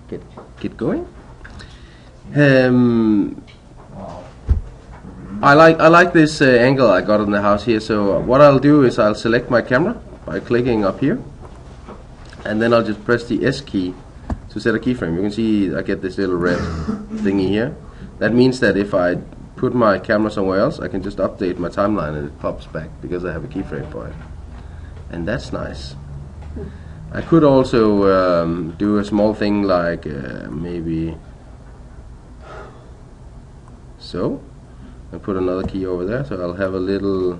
get going. I like this angle I got on the house here. So what I'll do is I'll select my camera by clicking up here, and then I'll just press the S key to set a keyframe. You can see I get this little red thingy here. That means that if I put my camera somewhere else, I can just update my timeline and it pops back because I have a keyframe for it. And that's nice. I could also do a small thing like maybe so, and put another key over there, so I'll have a little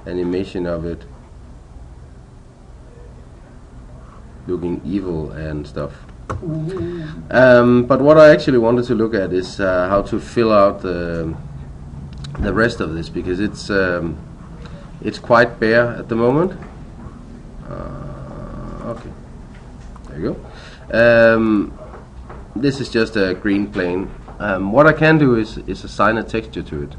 animation of it looking evil and stuff. But what I actually wanted to look at is how to fill out the rest of this, because it's quite bare at the moment. Okay, there you go. This is just a green plane. What I can do is assign a texture to it,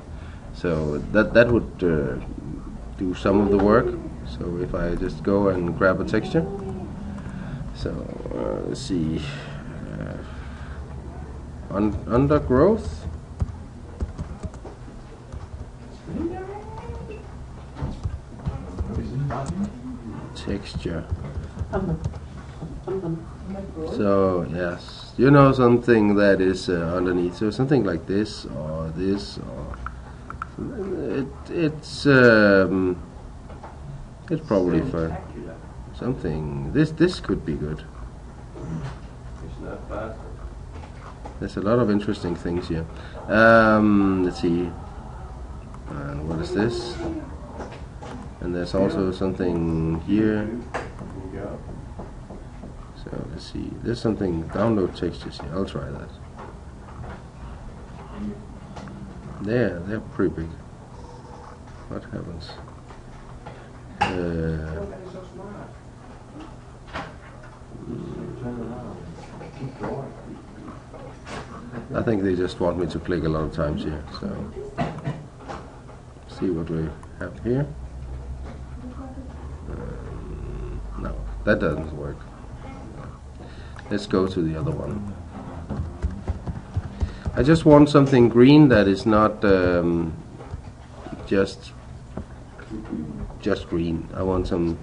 so that would do some of the work. So if I just go and grab a texture, so let's see, undergrowth. Texture. So yes, you know, something that is underneath. So something like this, or it's probably for something. This could be good. There's a lot of interesting things here. Let's see. What is this? And there's also something here. So let's see. There's something, download textures here. I'll try that. They're pretty big. What happens? I think they just want me to click a lot of times here. So see what we have here. No, that doesn't work. Let's go to the other one. I just want something green that is not just green. I want some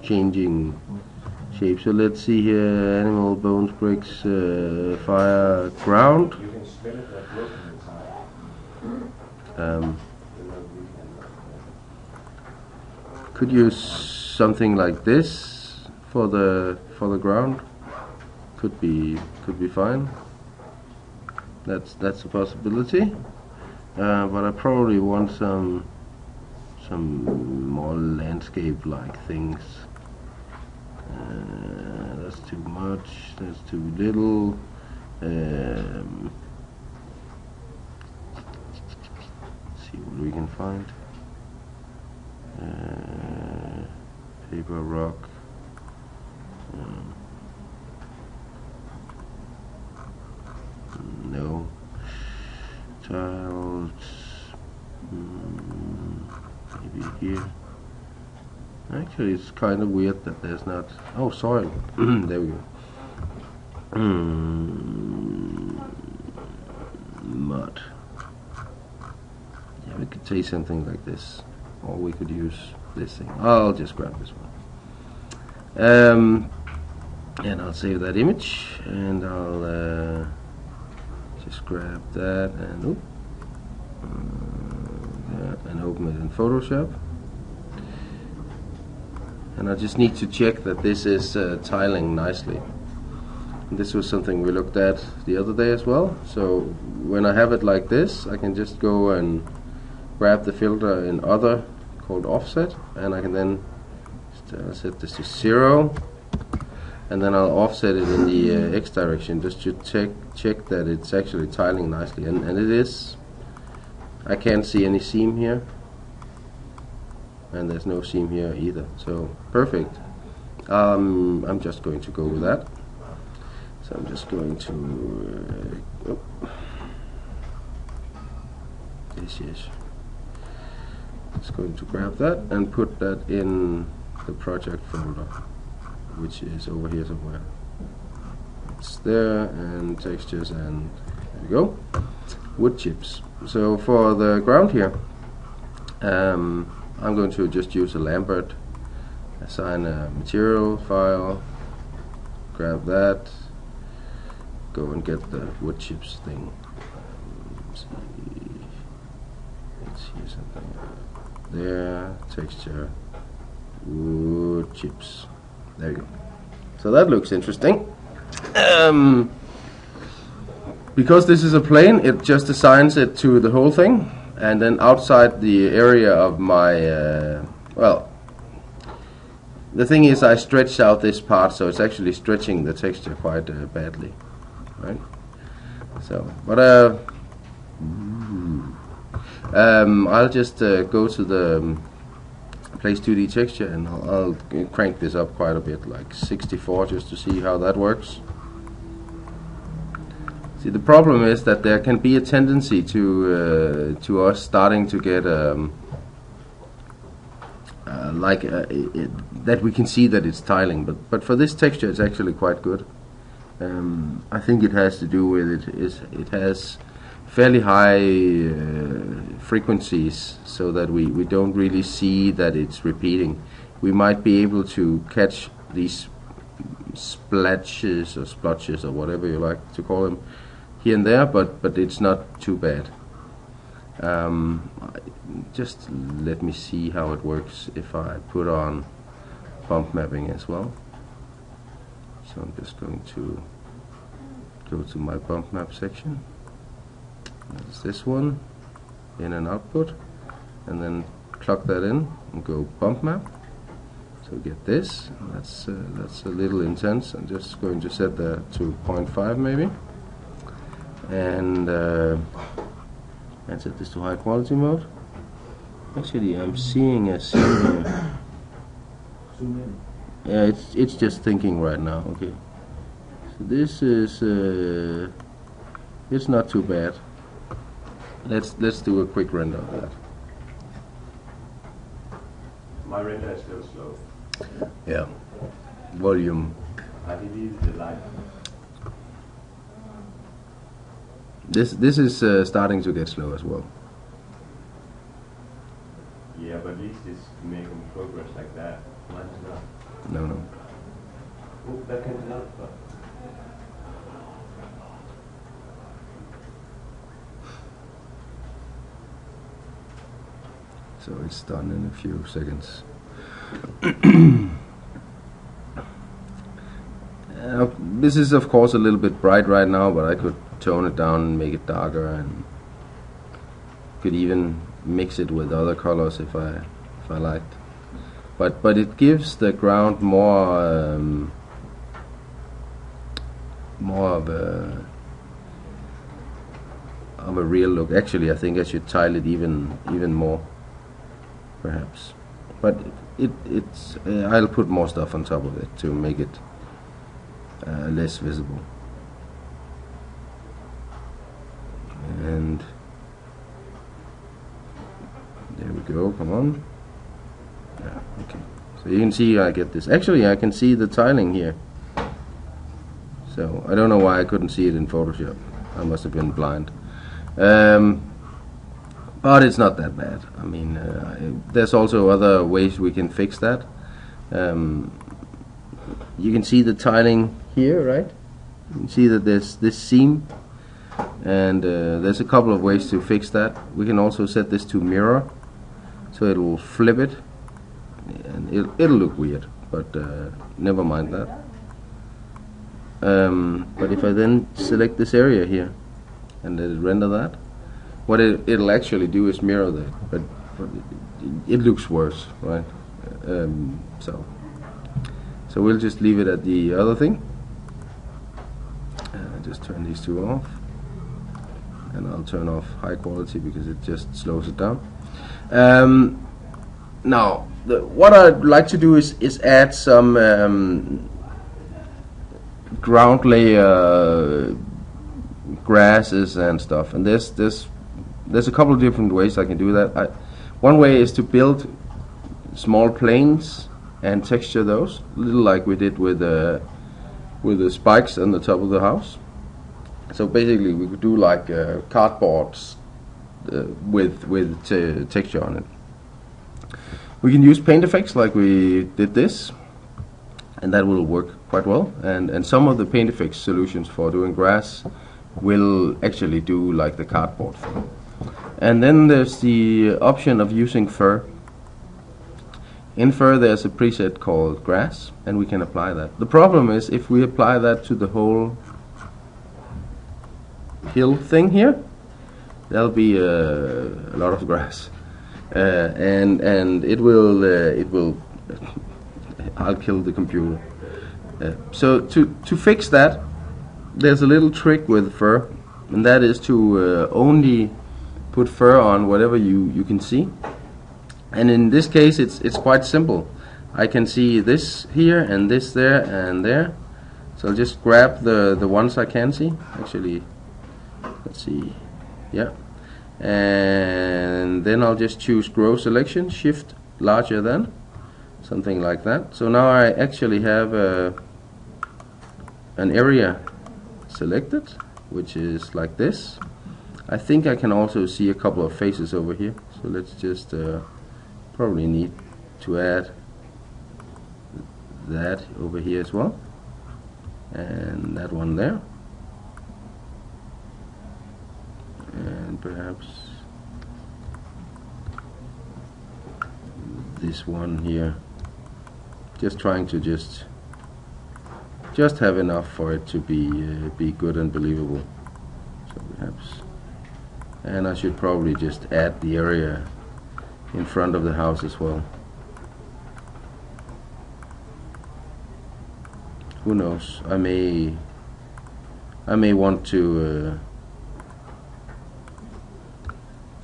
changing shape. So let's see here: animal, bones, bricks, fire, ground. Could use something like this for the ground. Could be fine. That's a possibility. But I probably want some more landscape-like things. That's too much. That's too little. Let's see what we can find. Paper, rock. No. Tiles. Maybe here. Actually, it's kind of weird that there's not. Oh, soil. There we go. Mud. Yeah, we could say something like this, or we could use this thing. I'll just grab this one. And I'll save that image, and I'll just grab that and and open it in Photoshop. And I just need to check that this is tiling nicely. And this was something we looked at the other day as well. So when I have it like this, I can just go and grab the filter in other called offset, and I can then set this to 0, and then I'll offset it in the X direction just to check that it's actually tiling nicely, and it is. I can't see any seam here, and there's no seam here either, so perfect. I'm just going to go with that. So I'm just going to yes. Just going to grab that and put that in the project folder, which is over here somewhere. it's there, and textures, and there we go. Wood chips. So for the ground here, I'm going to just use a Lambert, assign a material file, grab that, go and get the wood chips thing. Let's see something there, texture, wood chips. There you go. So that looks interesting. Because this is a plane, it just assigns it to the whole thing, and then outside the area of my well, the thing is I stretched out this part, so it's actually stretching the texture quite badly, right? So, but I'll just go to the place 2D texture, and I'll crank this up quite a bit, like 64, just to see how that works. See, the problem is that there can be a tendency to us starting to get that we can see that it's tiling, but for this texture it's actually quite good. I think it has to do with it has fairly high frequencies, so that we don't really see that it's repeating. We might be able to catch these splatches or splotches or whatever you like to call them here and there, but it's not too bad. Just let me see how it works if I put on bump mapping as well. So I'm just going to go to my bump map section. That's this one, in and output, and then plug that in and go bump map. So get this. That's a little intense. I'm just going to set that to 0.5 maybe, and set this to high quality mode. Actually, I'm seeing a scene here. Yeah, it's just thinking right now. Okay, so this is it's not too bad. Let's do a quick render of that. My render is still slow. Yeah, volume. I deleted the light. This is starting to get slow as well. Yeah, but at least it's making progress like that. Mine is not. No. Oh, that can not. So it's done in a few seconds. This is of course a little bit bright right now, but I could tone it down and make it darker, and could even mix it with other colors if I liked. But it gives the ground more of a real look. Actually, I think I should tile it even more, perhaps. But it's I'll put more stuff on top of it to make it less visible. And there we go. Come on. Yeah, okay. So you can see I get this. Actually, I can see the tiling here. So I don't know why I couldn't see it in Photoshop. I must have been blind. But it's not that bad. I mean, there's also other ways we can fix that. You can see the tiling here, right? You can see that there's this seam, and there's a couple of ways to fix that. We can also set this to mirror, so it will flip it, and it'll look weird, but never mind that. But if I then select this area here and let it render that, what it'll actually do is mirror that, but it looks worse, right? So we'll just leave it at the other thing. Just turn these two off, and I'll turn off high quality because it just slows it down. Now, what I'd like to do is add some ground layer grasses and stuff, and there's a couple of different ways I can do that. One way is to build small planes and texture those, a little like we did with with the spikes on the top of the house. So basically we could do like cardboards with texture on it. We can use paint effects like we did this, and that will work quite well. And some of the paint effects solutions for doing grass will actually do like the cardboard thing. And then there's the option of using fur. In fur there's a preset called grass, and we can apply that. The problem is if we apply that to the whole hill thing here, there'll be a lot of grass, and it will I'll kill the computer. So to fix that, there's a little trick with fur, and that is to only put fur on whatever you can see. And in this case it's quite simple. I can see this here and this there and there, so I'll just grab the ones I can see. Actually, let's see, yeah, and then I'll just choose grow selection, shift larger than, something like that. So now I actually have an area selected, which is like this. I think I can also see a couple of faces over here, so let's just probably need to add that over here as well, and that one there, and perhaps this one here, just trying to just have enough for it to be good and believable. So perhaps, and I should probably just add the area in front of the house as well. Who knows? I may want to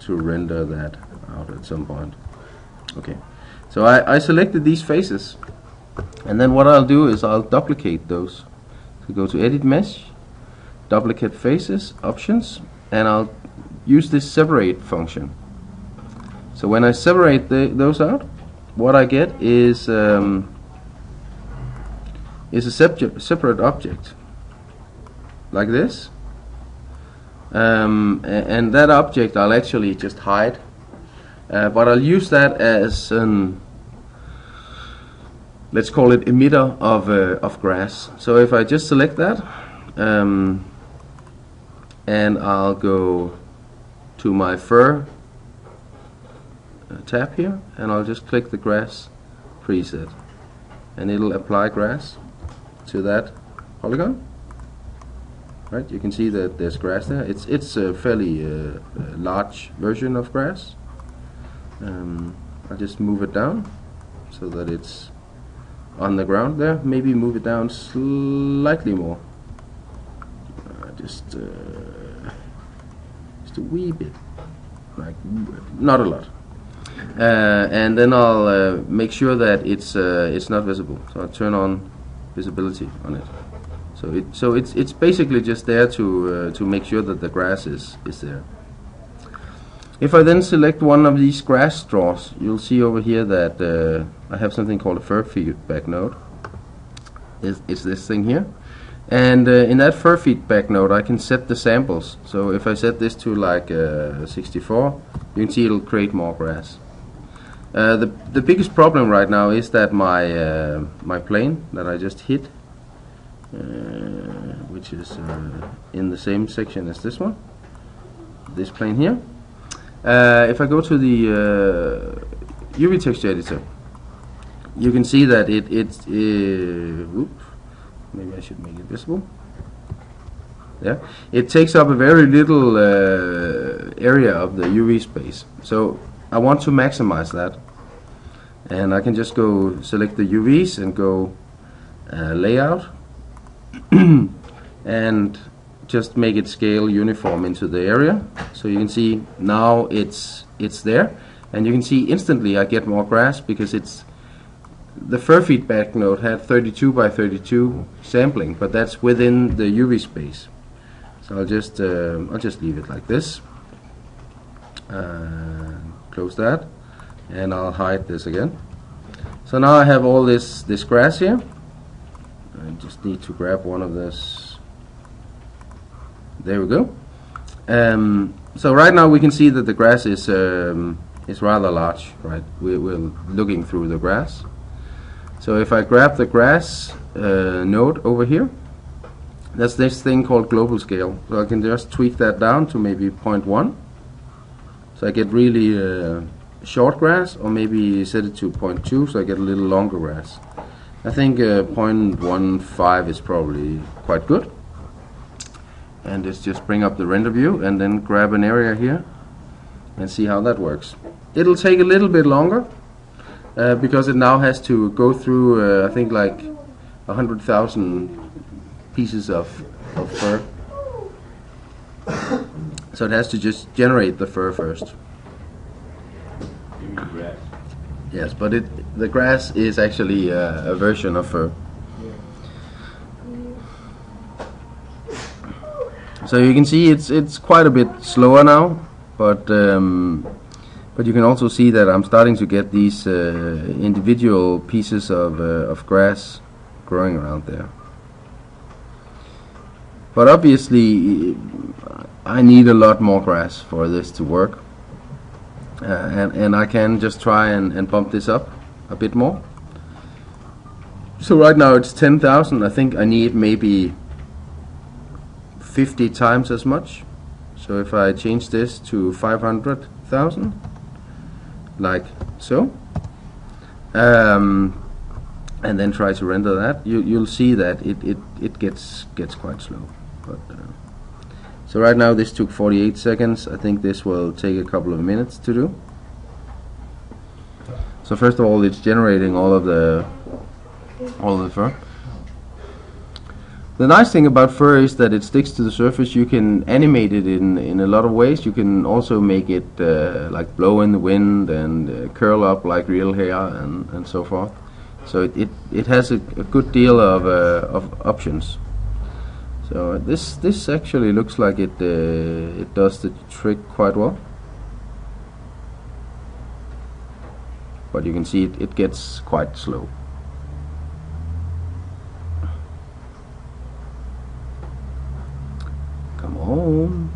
render that out at some point. Okay, so I selected these faces, and then what I'll do is I'll duplicate those. So go to Edit Mesh, Duplicate Faces, Options, and I'll use this Separate function. So when I separate those out, what I get is a separate object, like this. And that object I'll actually just hide, but I'll use that as an, let's call it, emitter of grass. So if I just select that, and I'll go to my fur tab here, and I'll just click the grass preset, and it'll apply grass to that polygon. Right, you can see that there's grass there. It's a fairly large version of grass. I'll just move it down so that it's on the ground there. Maybe move it down slightly more. Just a wee bit, like not a lot. And then I'll make sure that it's not visible. So I'll turn on visibility on it. So it's basically just there to make sure that the grass is there. If I then select one of these grass straws, you'll see over here that I have something called a fur feedback node. It's this thing here, and in that fur feedback node I can set the samples. So if I set this to like 64, you can see it'll create more grass. The biggest problem right now is that my plane that I just hit, which is in the same section as this one, this plane here. If I go to the UV texture editor, you can see that oops, maybe I should make it visible. Yeah, it takes up a very little area of the UV space. So I want to maximize that, and I can just go select the UVs and go layout and just make it scale uniform into the area. So you can see now it's there, and you can see instantly I get more grass because it's the fur feedback node had 32 by 32 sampling, but that's within the UV space. So I'll just leave it like this. Close that, and I'll hide this again. So now I have all this grass here. I just need to grab one of this. There we go. So right now we can see that the grass is rather large, right? We're looking through the grass. So if I grab the grass node over here, that's this thing called global scale. So I can just tweak that down to maybe 0.1. So I get really short grass, or maybe set it to 0.2 so I get a little longer grass. I think 0.15 is probably quite good. And let's just bring up the render view and then grab an area here and see how that works. It'll take a little bit longer because it now has to go through I think like 100,000 pieces of fur. So it has to just generate the fur first. You mean grass? Yes, but the grass is actually a version of fur. So you can see it's quite a bit slower now, but you can also see that I'm starting to get these individual pieces of grass growing around there. But obviously I need a lot more grass for this to work, and I can just try and bump this up a bit more. So right now it's 10,000. I think I need maybe 50 times as much. So if I change this to 500,000, like so, and then try to render that, you'll see that it gets quite slow. But so right now this took 48 seconds. I think this will take a couple of minutes to do. So first of all, it's generating all of the fur. The nice thing about fur is that it sticks to the surface. You can animate it in a lot of ways. You can also make it like blow in the wind and curl up like real hair and so forth. So it has a good deal of options. So this actually looks like it does the trick quite well. But you can see it gets quite slow. Come on.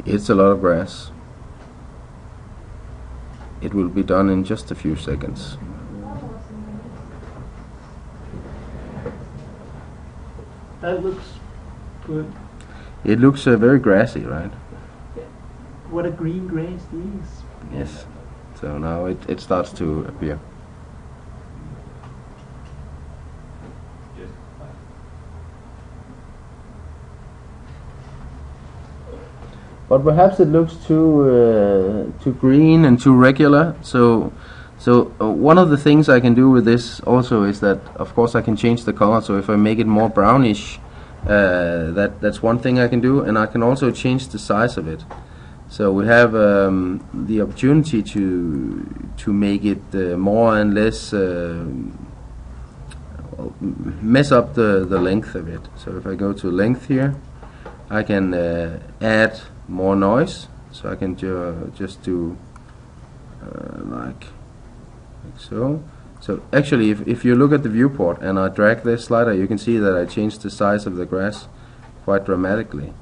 It's a lot of grass. It will be done in just a few seconds. That looks good. It looks very grassy, right? What a green grass is. Yes. So now it starts to appear. But perhaps it looks too green and too regular. So one of the things I can do with this also is that, of course, I can change the color. So if I make it more brownish, that's one thing I can do, and I can also change the size of it. So we have the opportunity to make it more and less mess up the length of it. So if I go to length here, I can add more noise. So I can just do like so. So actually, if you look at the viewport and I drag this slider, you can see that I changed the size of the grass quite dramatically.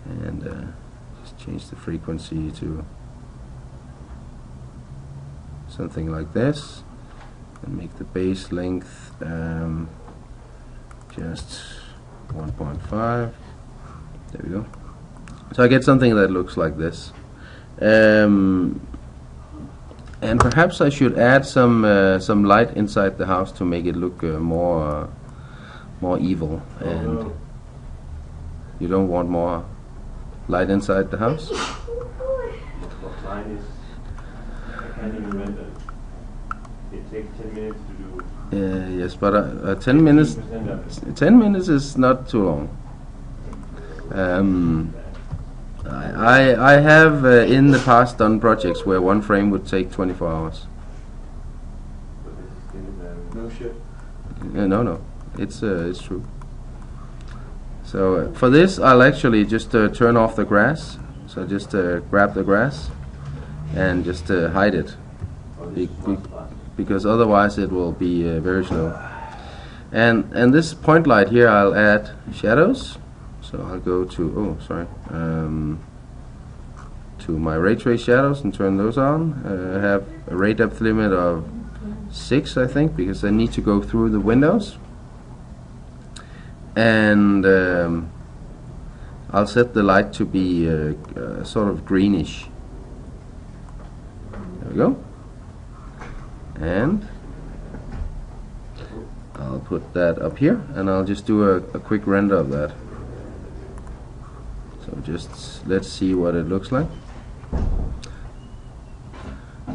And just change the frequency to something like this, and make the base length just 1.5. There we go. So I get something that looks like this. And perhaps I should add some light inside the house to make it look more evil. And you don't want more light inside the house? What line is? I can't even render. It takes 10 minutes to do. Yes, but 10 minutes. 10 minutes is not too long. I have in the past done projects where one frame would take 24 hours. But this is still no shit. No, it's true. So for this, I'll actually just turn off the grass. So just grab the grass and just hide it, because otherwise it will be very slow. And this point light here, I'll add shadows. So I'll go to to my ray trace shadows and turn those on. I have a ray depth limit of 6, I think, because I need to go through the windows. And I'll set the light to be sort of greenish. There we go. And I'll put that up here, and I'll just do a quick render of that. So just let's see what it looks like.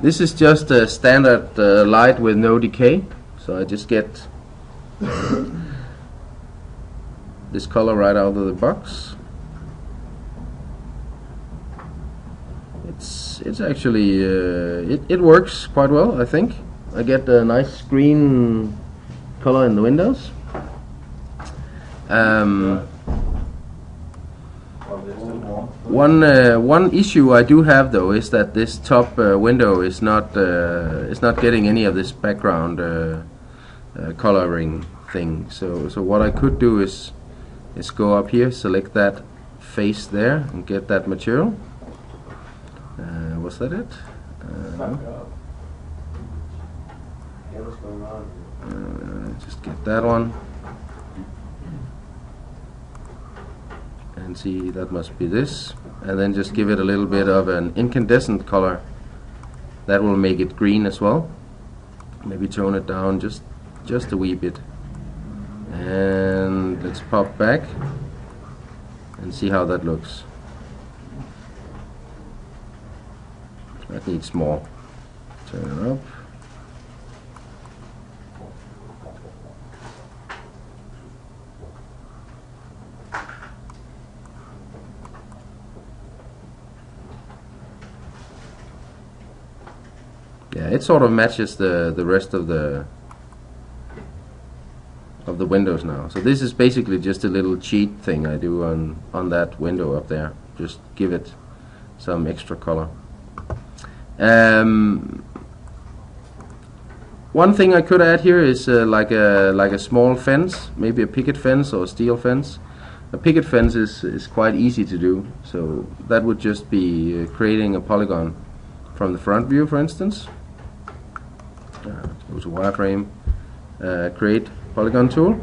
This is just a standard light with no decay, so I just get this color right out of the box. It's actually it works quite well, I think. I get a nice green color in the windows. One issue I do have though is that this top window is not getting any of this background coloring thing. So what I could do is go up here, select that face there, and get that material. Was that it? No. What's going on? Just get that one. And see, that must be this. And then just give it a little bit of an incandescent color. That will make it green as well. Maybe tone it down just a wee bit. And let's pop back and see how that looks. That needs more. Turn it up. Yeah, it sort of matches the rest of the windows now. So this is basically just a little cheat thing I do on that window up there. Just give it some extra color. One thing I could add here is like a small fence, maybe a picket fence or a steel fence. A picket fence is quite easy to do, so that would just be creating a polygon from the front view, for instance. Go to wireframe, create polygon tool,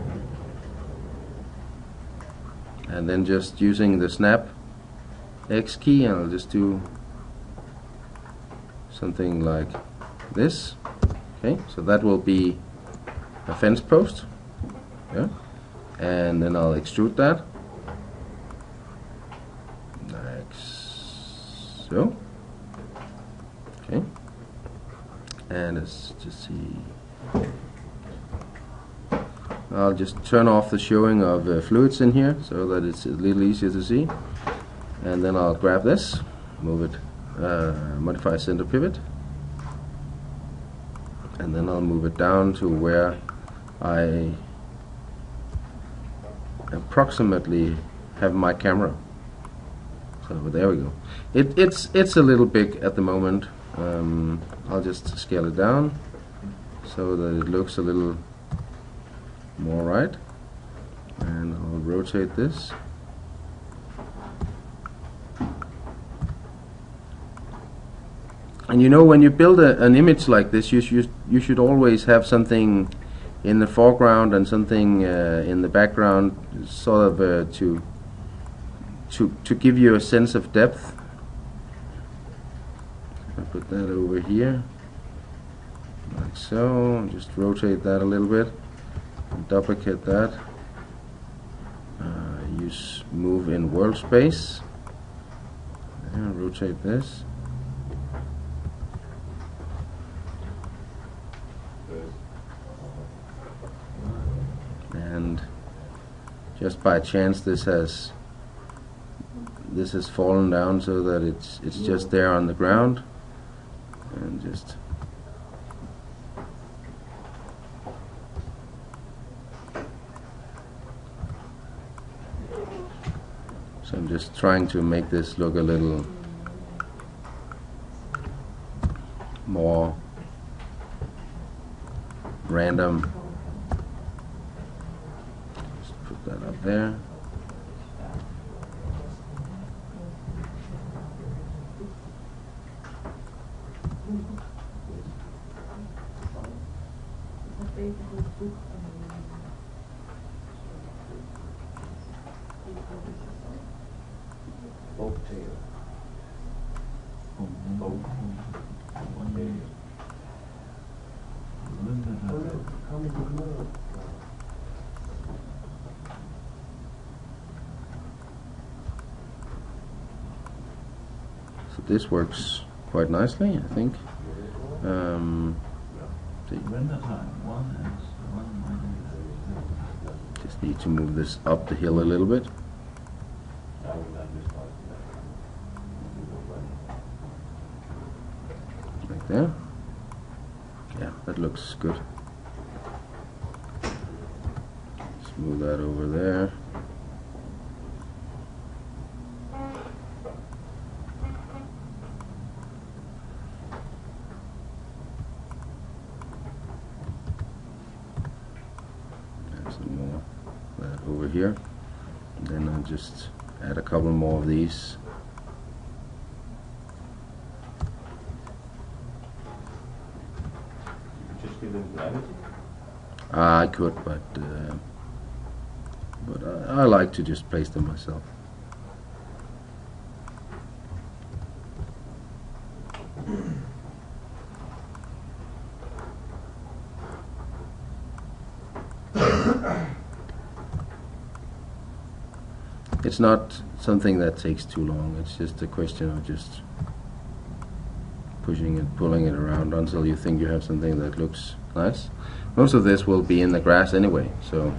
and then just using the snap X key, and I'll just do something like this. Okay, so that will be a fence post. Yeah, and then I'll extrude that like so. Okay, and let's just see. I'll just turn off the showing of fluids in here so that it's a little easier to see. And then I'll grab this, move it, modify center pivot, and then I'll move it down to where I approximately have my camera. So there we go. It's a little big at the moment. I'll just scale it down so that it looks a little more right, and I'll rotate this. And you know, when you build an image like this, you should always have something in the foreground and something in the background, sort of to give you a sense of depth. I'll put that over here, like so. Just rotate that a little bit. Duplicate that. Use move in world space. And rotate this. And just by chance, this has this has fallen down so that it's just there on the ground, and just so I'm just trying to make this look a little more random. Just put that up there. So this works quite nicely, I think. Just need to move this up the hill a little bit. Like there. Yeah, that looks good. Let's move that over there. Over here, and then I'll just add a couple more of these. Just give them gravity? I could, but I like to just place them myself. It's not something that takes too long. It's just a question of just pushing it, pulling it around until you think you have something that looks nice. Most of this will be in the grass anyway, so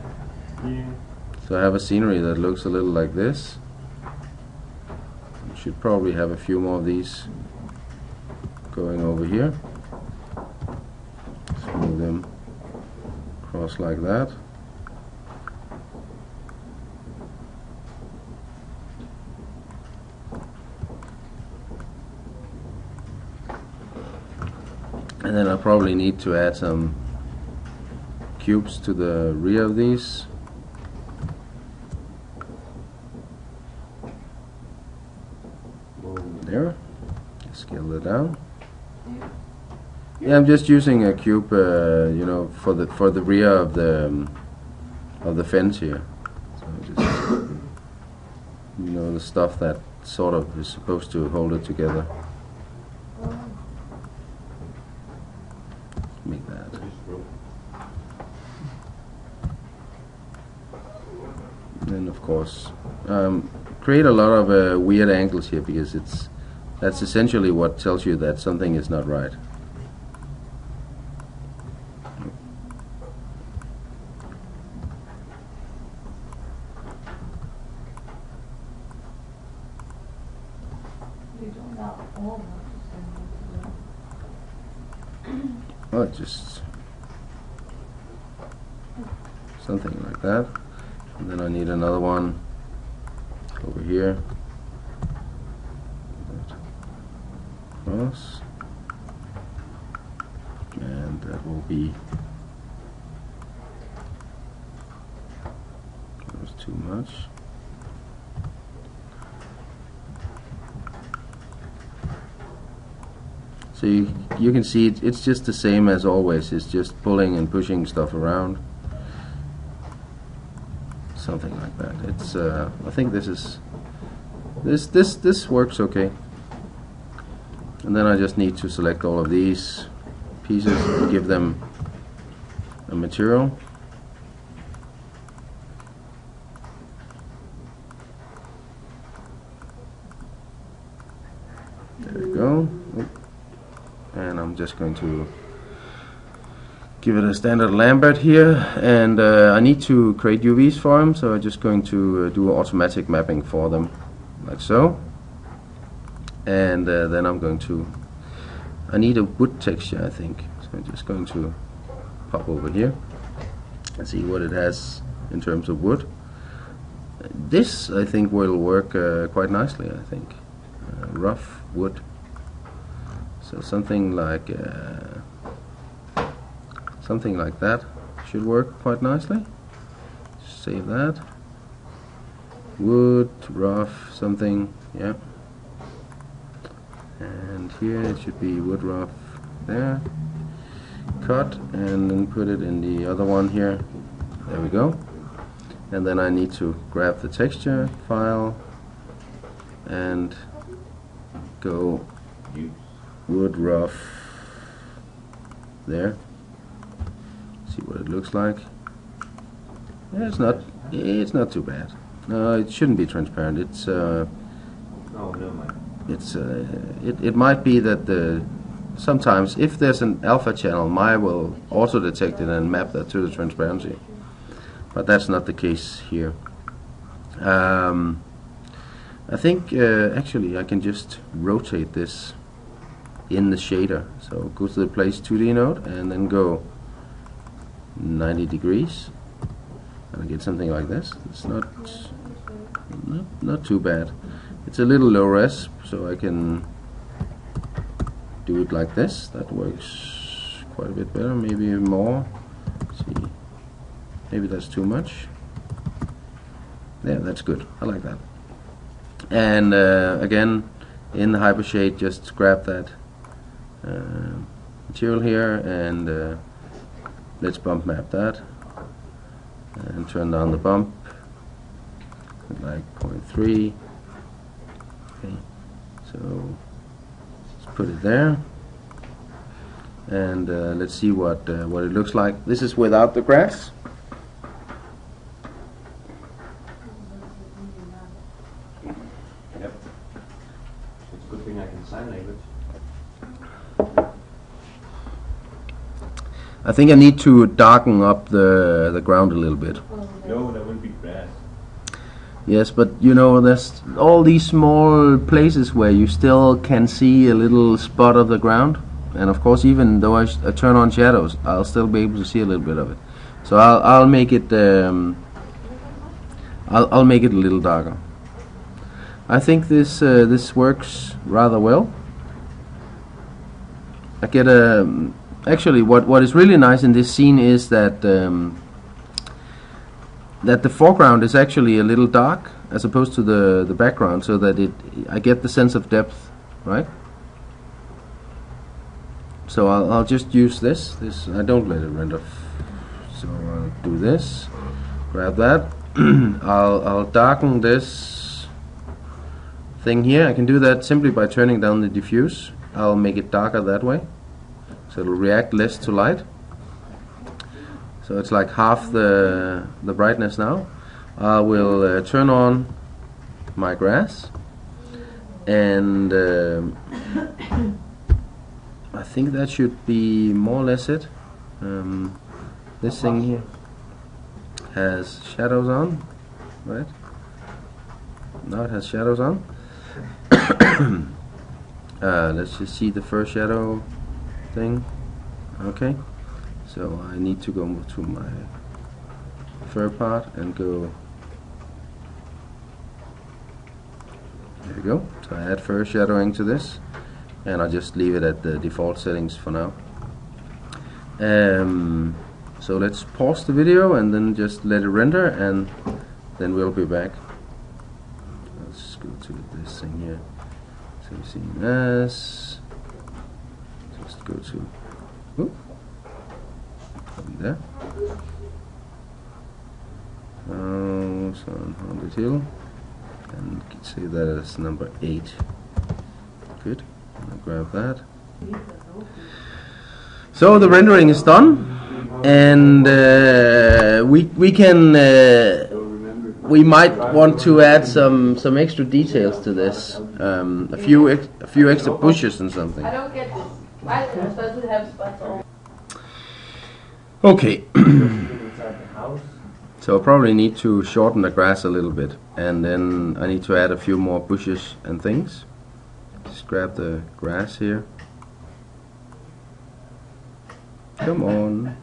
so I have a scenery that looks a little like this. Should probably have a few more of these going over here. Let's move them across like that. And then I probably need to add some cubes to the rear of these. There. Scale that down. Yeah, I'm just using a cube, you know, for the rear of the fence here. So just, you know, the stuff that sort of is supposed to hold it together. Make that. Then of course create a lot of weird angles here, because that's essentially what tells you that something is not right. Well, just something like that. And then I need another one over here. Cross. And that will be, that was too much. So you can see it's just the same as always. It's just pulling and pushing stuff around. Something like that. It's I think this works okay. And then I just need to select all of these pieces and give them a material. There we go. And I'm just going to give it a standard Lambert here, and I need to create UVs for them, so I'm just going to do automatic mapping for them like so. And then I'm going to, I need a wood texture, I think. So I'm just going to pop over here and see what it has in terms of wood. This I think will work quite nicely, I think. Rough wood. So something like that should work quite nicely. Save that. Wood, rough, something, yeah. And here it should be wood rough there. Cut and then put it in the other one here. There we go. And then I need to grab the texture file and go wood rough there. See what it looks like. Yeah, it's not too bad. No, it shouldn't be transparent. It's No, never mind. it might be that sometimes if there's an alpha channel, Maya will auto detect it and map that to the transparency. But that's not the case here. I think actually I can just rotate this in the shader. So go to the place 2D node and then go 90 degrees and I get something like this. It's not too bad. It's a little low res, so I can do it like this. That works quite a bit better, maybe more. Let's see, maybe that's too much. Yeah, that's good. I like that. And again, in the hypershade, just grab that material here and let's bump map that and turn down the bump like 0.3. Okay, so let's put it there and let's see what it looks like. This is without the grass. Yep. It's a good thing I can sign language. I think I need to darken up the ground a little bit. No, that wouldn't be grass. Yes, but you know, there's all these small places where you still can see a little spot of the ground, and of course, even though I turn on shadows, I'll still be able to see a little bit of it. So I'll make it I'll make it a little darker. I think this works rather well. I get a actually what is really nice in this scene is that that the foreground is actually a little dark as opposed to the background, so that I get the sense of depth, right? So I'll just use this. I don't let it render. So I'll do this. Grab that. I'll darken this thing here. I can do that simply by turning down the diffuse. I'll make it darker that way, so it'll react less to light. So it's like half the brightness now. I will turn on my grass, and I think that should be more or less it. This thing here has shadows on, right? Now it has shadows on. Let's just see the first shadow thing. Okay, so I need to go to my fur part and go. There we go. So I add fur shadowing to this, and I'll just leave it at the default settings for now. So let's pause the video and then just let it render, and then we'll be back. Let's go to this thing here. So you see as just go to there. So on Haunted Hill, and say that as number 8. Good. I'll grab that. So the rendering is done, and we can we might want to add some extra details to this, a few extra bushes and something. I don't get this. Why am I supposed to have spots all? Okay. Inside the house. So I probably need to shorten the grass a little bit, and then I need to add a few more bushes and things. Just grab the grass here. Come on.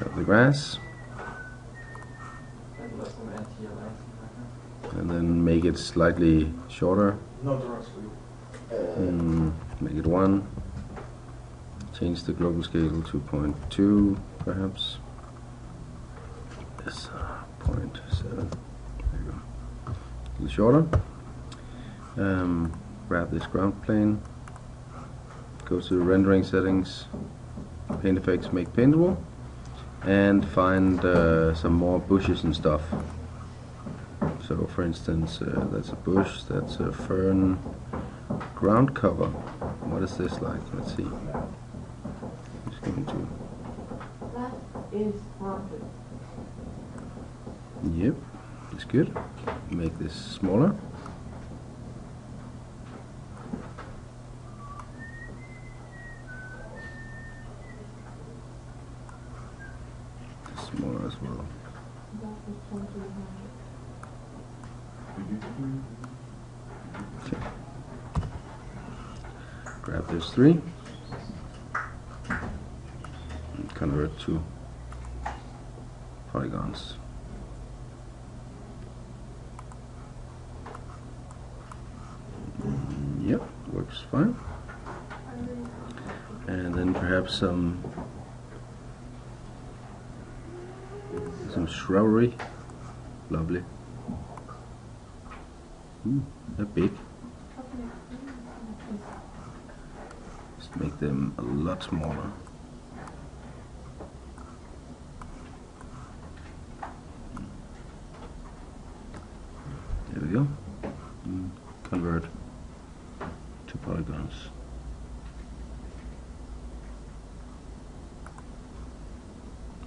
Grab the grass. And then make it slightly shorter. Make it 1. Change the global scale to 0.2 perhaps. Yes, 0.7. There you go. A little shorter. Grab this ground plane. Go to rendering settings. Paint effects, make paintable. And find some more bushes and stuff. So for instance, that's a bush, that's a fern. Ground cover. What is this like? Let's see. Just going to. That is haunted. Yep, it's good. Make this smaller. Smaller as well. Okay. Grab those 3 and convert to polygons. Yep, works fine. And then perhaps some shrubbery. Lovely. They're big. Just make them a lot smaller. There we go. Convert to polygons.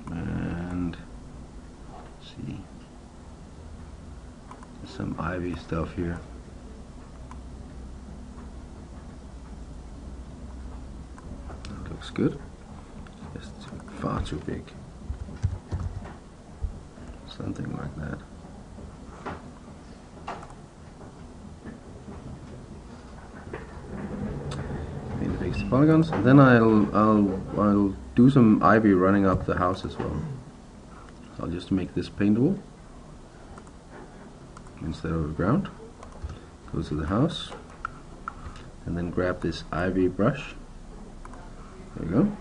And see, there's some ivy stuff here. That looks good. Just far too big. Something like that. Fix the polygons, and then I'll do some ivy running up the house as well. I'll just make this paintable instead of the ground. Go to the house, and then grab this ivy brush. There we go.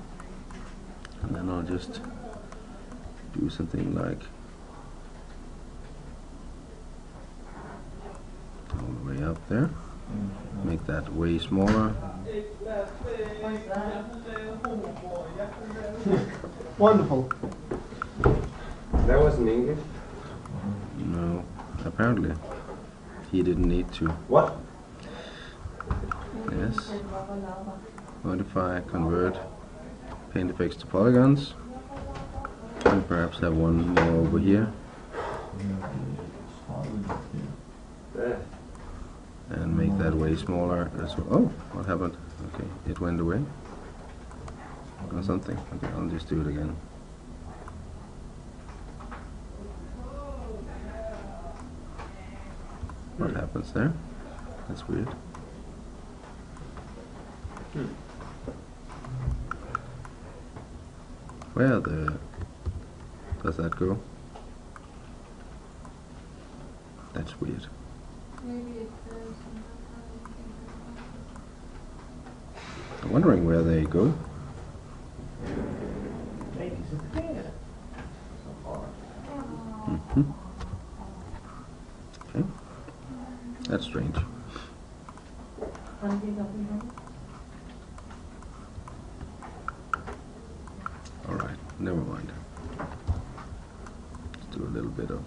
And then I'll just do something like all the way up there. Make that way smaller. Wonderful. That wasn't English. No, apparently he didn't need to. What? Yes. Modify, convert, paint effects to polygons, and perhaps have one more over here. There. And make that way smaller as well. Oh, what happened? Okay, it went away. Or something. Okay, I'll just do it again. What happens there? That's weird. Where does that go? That's weird. Maybe it says. I'm wondering where they go. Okay. That's strange. Alright, never mind. Let's do a little bit of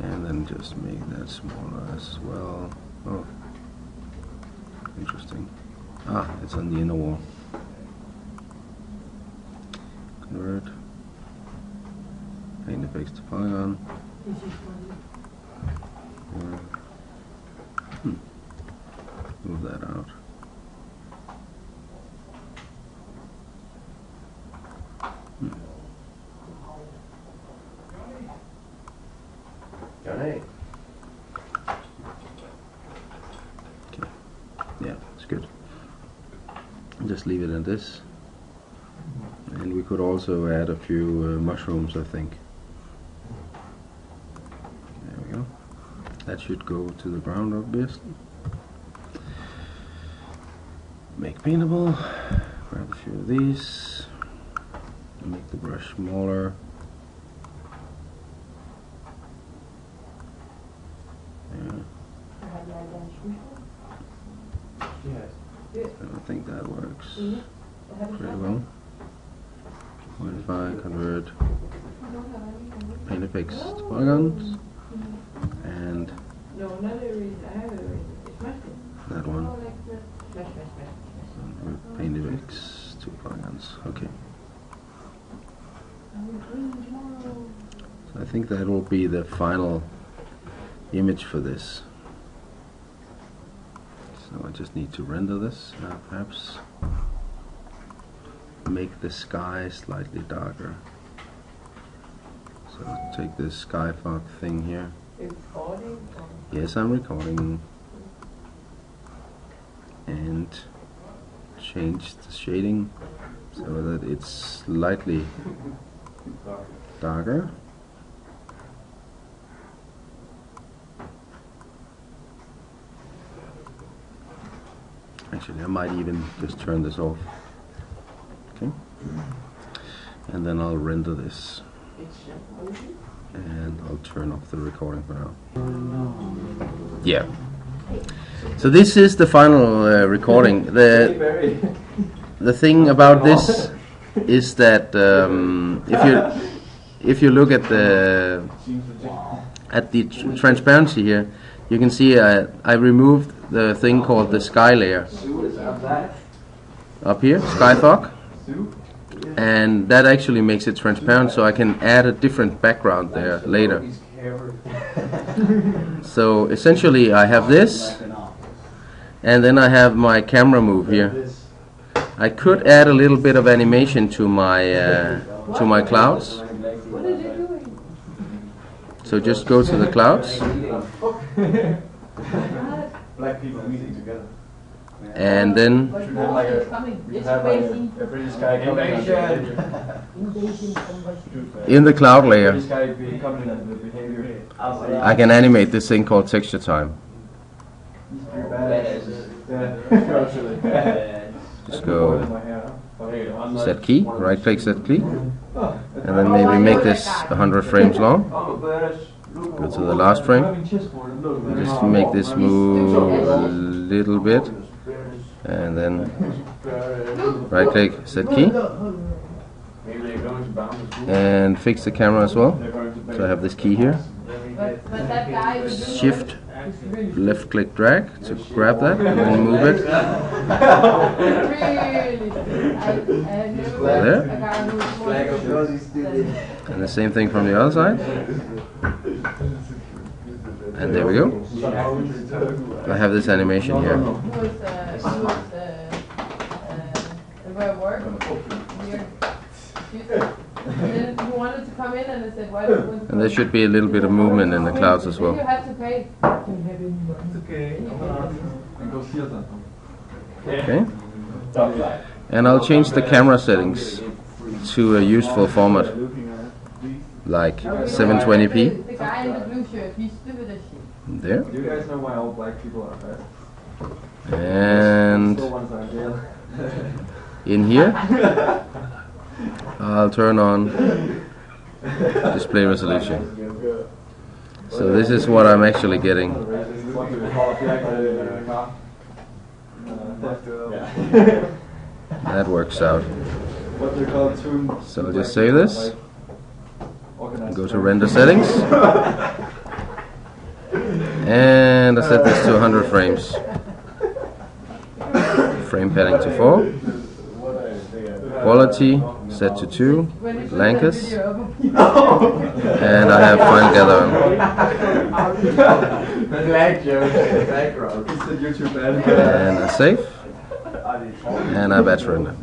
and then just make that smaller as well. Oh, interesting. Ah, it's on the inner wall. Convert. Paint effects to polygon. Move that out. Okay. Yeah, it's good. Just leave it in this. And we could also add a few mushrooms, I think. There we go. That should go to the ground, obviously. Make paintable. Grab a few of these. Make the brush smaller. Yeah. Yes. I think that works pretty well. What if I convert paint effects to polygons and that one convert paint effects to polygons. Okay. So I think that will be the final image for this. So I just need to render this now, perhaps make the sky slightly darker. So I'll take this sky fog thing here. Yes, I'm recording. And change the shading so that it's slightly darker. Actually, I might even just turn this off. Okay. And then I'll render this. And I'll turn off the recording for now. Yeah. So this is the final recording. The thing about this is that if you look at the transparency here, you can see I removed the thing called the sky layer up here, sky fog, and that actually makes it transparent, so I can add a different background there later. So essentially I have this, and then I have my camera move here. I could add a little bit of animation to my clouds. So just go to the clouds, Black people meeting together. and then in the cloud layer I can animate this thing called texture time. Just go set key, right click set key, and then maybe make this 100 frames long. Go to the last frame, just make this move a little bit, and then right click set key and fix the camera as well. So I have this key here, shift left click drag to grab that and then move it there, and the same thing from the other side, and there we go. I have this animation here. And there should be a little bit of movement in the clouds as well. Okay. And I'll change the camera settings to a useful format, like 720p. There. Do you guys know why all black people are bad? And in here I'll turn on display resolution. So this is what I'm actually getting. That works out. So I'll just save this, go to render settings, and I set this to 100 frames. Frame padding to 4. Quality set to 2. Blankets. And I have fine gathering. And I save. And I batch render.